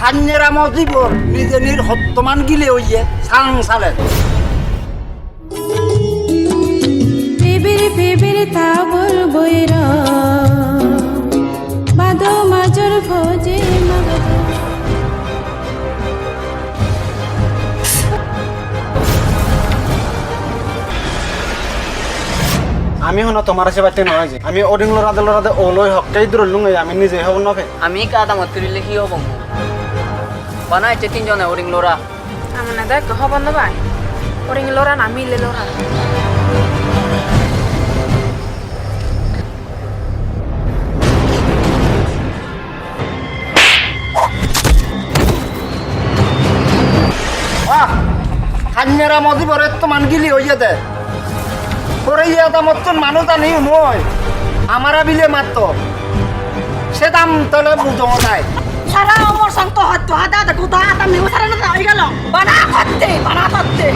হান্যেরা মজিবর নিজে নির হত্যমান গিলে হইয়ে সাং সালে ফেবের তাবর বৈর বাদ মাজর ভোজে মগধ আমি হন তোমার সে বাড়তে নয় যে আমি ওডিং লড়াতে ওলই হকাই দূর আমি নিজে হব নফে আমি কাদা মত করিলে কি হব বানাইছে তিনজনে ওরিং লোরা আমার না দেখ হবন না ভাই ওরিং লোরা না মিলে লোরা হান্যেরা মজিবর হত্যমান গিলি হইয়ে দে করে ইয়া দামতন মানুষ আনি নয় আমারা বিলে মাত্র সে দাম তলে বুঝো নাই সারা অমর সন্ত হত্যা হাতে কোথা হাতে মিউ সারা না হয়ে গেল বানা করতে